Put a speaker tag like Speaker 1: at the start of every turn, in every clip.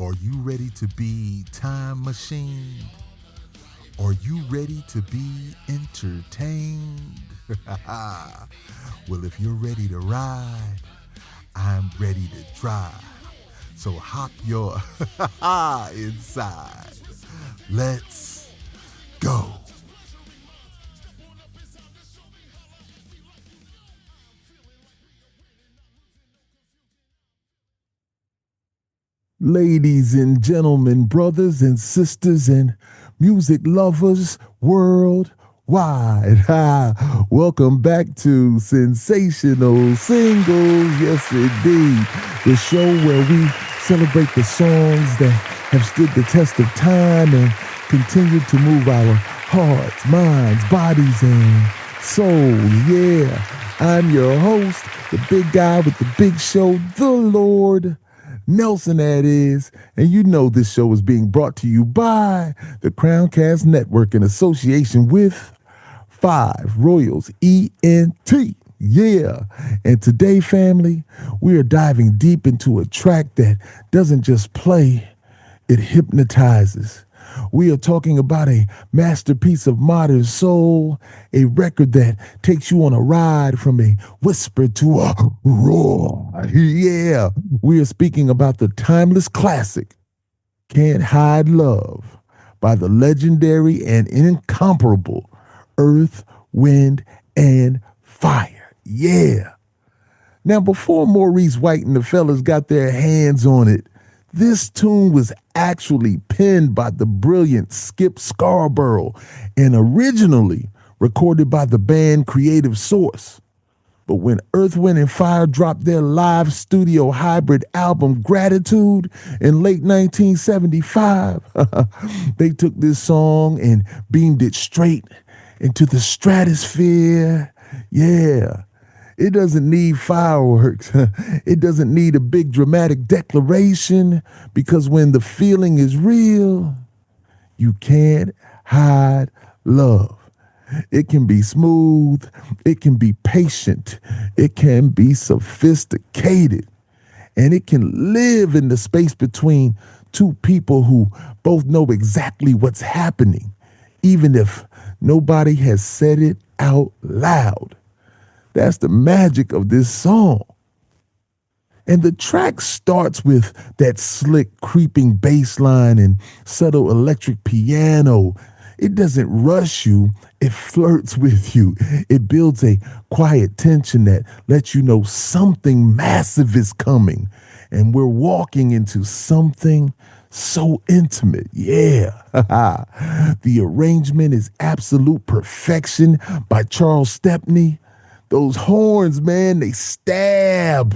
Speaker 1: Are you ready to be time machined? Are you ready to be entertained? Well, if you're ready to ride, I'm ready to drive. So hop your inside. Let's go. Ladies and gentlemen, brothers and sisters, and music lovers worldwide. Welcome back to Sensational Singles. Yes, indeed. The show where we celebrate the songs that have stood the test of time and continue to move our hearts, minds, bodies, and souls. Yeah, I'm your host, the big guy with the big show, the Lord Nelson, that is. And you know this show is being brought to you by the CROWNCAST Network in association with 5 Royals ENT. Yeah. And today, family, we are diving deep into a track that doesn't just play, it hypnotizes. We are talking about a masterpiece of modern soul, a record that takes you on a ride from a whisper to a roar. Yeah, we are speaking about the timeless classic, Can't Hide Love, by the legendary and incomparable Earth, Wind, and Fire. Yeah. Now, before Maurice White and the fellas got their hands on it, this tune was actually penned by the brilliant Skip Scarborough and originally recorded by the band Creative Source. But when Earth, Wind, and Fire dropped their live studio hybrid album Gratitude in late 1975, they took this song and beamed it straight into the stratosphere. Yeah. It doesn't need fireworks. It doesn't need a big dramatic declaration, because when the feeling is real, you can't hide love. It can be smooth. It can be patient. It can be sophisticated. And it can live in the space between two people who both know exactly what's happening, even if nobody has said it out loud. That's the magic of this song. And the track starts with that slick, creeping bass line and subtle electric piano. It doesn't rush you, it flirts with you. It builds a quiet tension that lets you know something massive is coming. And we're walking into something so intimate. Yeah. The arrangement is absolute perfection by Charles Stepney. Those horns, man, they stab.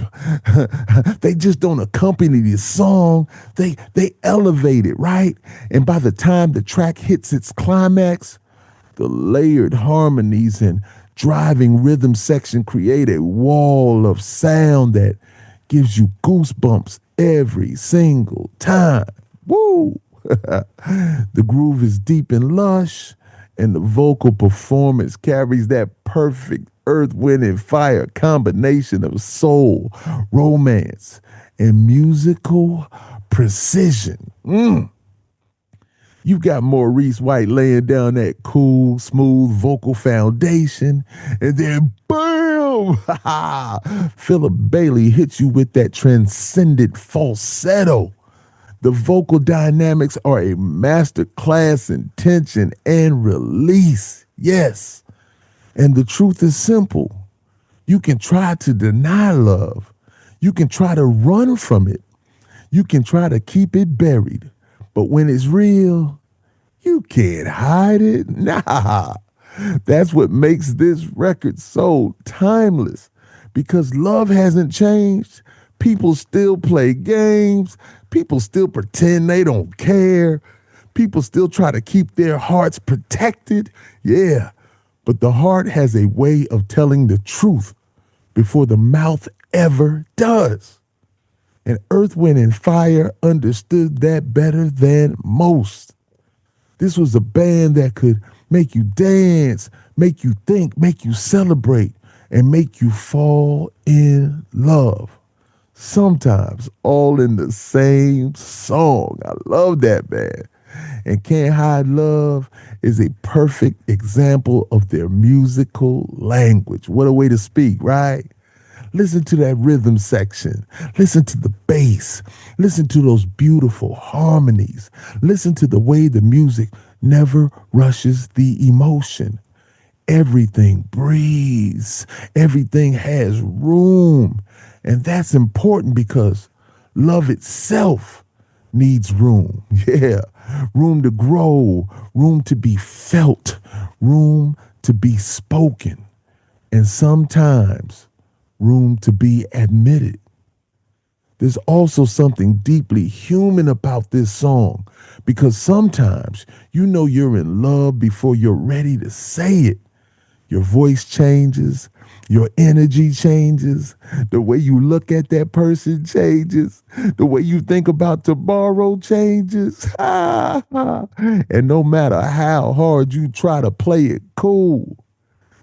Speaker 1: They just don't accompany the song. They elevate it, right? And by the time the track hits its climax, the layered harmonies and driving rhythm section create a wall of sound that gives you goosebumps every single time. Woo! The groove is deep and lush, and the vocal performance carries that perfect Earth, Wind, and Fire combination of soul, romance, and musical precision. You got Maurice White laying down that cool, smooth vocal foundation, and then boom! Philip Bailey hits you with that transcendent falsetto. The vocal dynamics are a master class in tension and release. Yes. And the truth is simple. You can try to deny love. You can try to run from it. You can try to keep it buried. But when it's real, you can't hide it. Nah. That's what makes this record so timeless. Because love hasn't changed. People still play games. People still pretend they don't care. People still try to keep their hearts protected. Yeah. But the heart has a way of telling the truth before the mouth ever does. And Earth, Wind, and Fire understood that better than most. This was a band that could make you dance, make you think, make you celebrate, and make you fall in love. sometimes all in the same song. I love that, man. And Can't Hide Love is a perfect example of their musical language. What a way to speak, right? Listen to that rhythm section. Listen to the bass. Listen to those beautiful harmonies. Listen to the way the music never rushes the emotion. Everything breathes. Everything has room. And that's important because love itself needs room. Yeah. Room to grow, room to be felt, room to be spoken, and sometimes room to be admitted. There's also something deeply human about this song because sometimes you know you're in love before you're ready to say it. Your voice changes, your energy changes, the way you look at that person changes, the way you think about tomorrow changes. And no matter how hard you try to play it cool,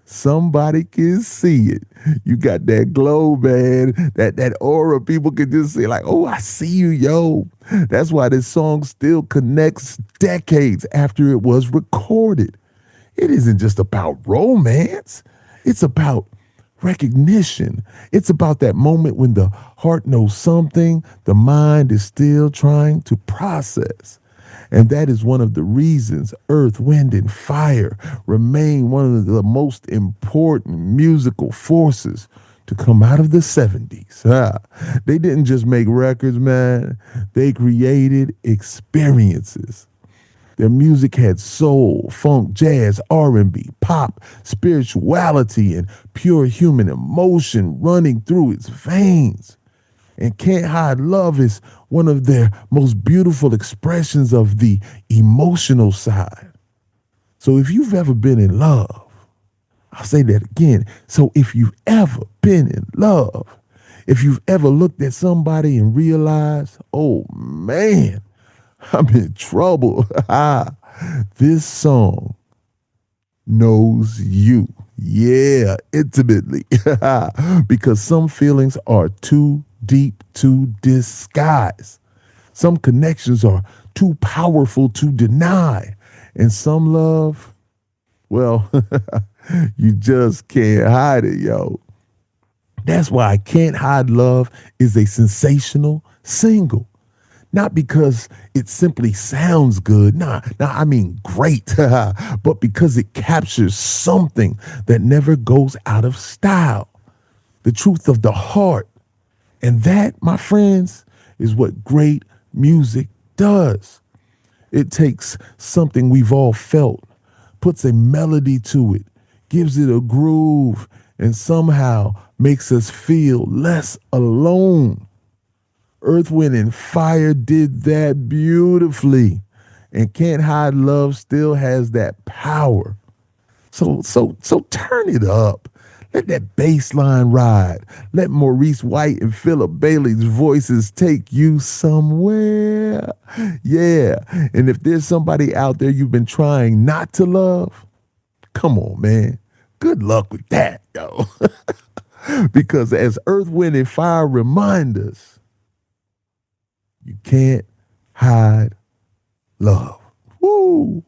Speaker 1: somebody can see it. You got that glow, man, that aura. People can just say, like, oh, I see you, yo. That's why this song still connects decades after it was recorded. It isn't just about romance. It's about recognition. It's about that moment when the heart knows something, the mind is still trying to process. And that is one of the reasons Earth, Wind, and Fire remain one of the most important musical forces to come out of the 70s. They didn't just make records, man. They created experiences. Their music had soul, funk, jazz, R&B, pop, spirituality, and pure human emotion running through its veins. And Can't Hide Love is one of their most beautiful expressions of the emotional side. So if you've ever been in love, I'll say that again. So if you've ever been in love, if you've ever looked at somebody and realized, oh man, I'm in trouble. This song knows you. Yeah, intimately. Because some feelings are too deep to disguise. Some connections are too powerful to deny. And some love, well, you just can't hide it, yo. That's why Can't Hide Love is a sensational single. Not because it simply sounds good, I mean great, but because it captures something that never goes out of style, the truth of the heart. And that, my friends, is what great music does. It takes something we've all felt, puts a melody to it, gives it a groove, and somehow makes us feel less alone. Earth, Wind, and Fire did that beautifully. And Can't Hide Love still has that power. So turn it up. Let that bass line ride. Let Maurice White and Philip Bailey's voices take you somewhere. Yeah. And if there's somebody out there you've been trying not to love, come on, man. Good luck with that, yo. Because as Earth, Wind, and Fire remind us, you can't hide love. Woo!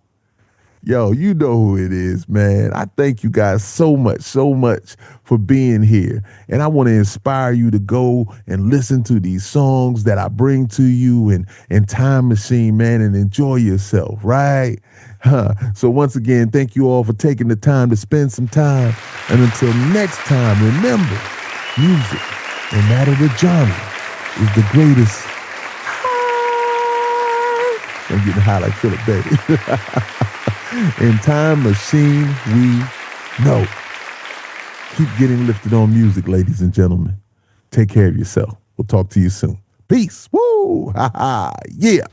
Speaker 1: Yo, you know who it is, man. I thank you guys so much for being here. And I want to inspire you to go and listen to these songs that I bring to you and Time Machine, man, and enjoy yourself, right? So once again, thank you all for taking the time to spend some time. And until next time, remember, music, no matter the genre, is the greatest. I'm getting high like Philip Bailey. In Time Machine, we know. Keep getting lifted on music, ladies and gentlemen. Take care of yourself. We'll talk to you soon. Peace. Woo! Ha ha. Yeah.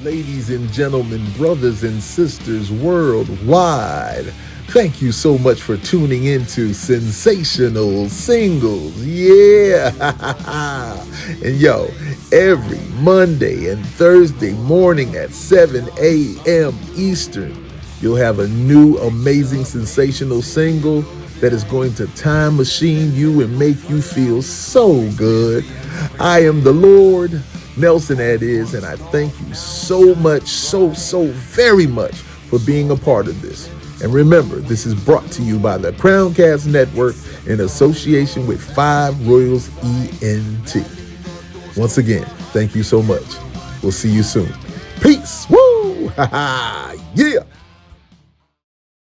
Speaker 1: Ladies and gentlemen, brothers and sisters worldwide, thank you so much for tuning into Sensational Singles. Yeah. And yo, every Monday and Thursday morning at 7 a.m. Eastern, you'll have a new amazing sensational single that is going to time machine you and make you feel so good. I am the Lord, Nelson that is, and I thank you so much, so very much for being a part of this. And remember, this is brought to you by the CROWNCAST Network in association with 5 Royals ENT. Once again, thank you so much. We'll see you soon. Peace. Woo! Ha ha! Yeah!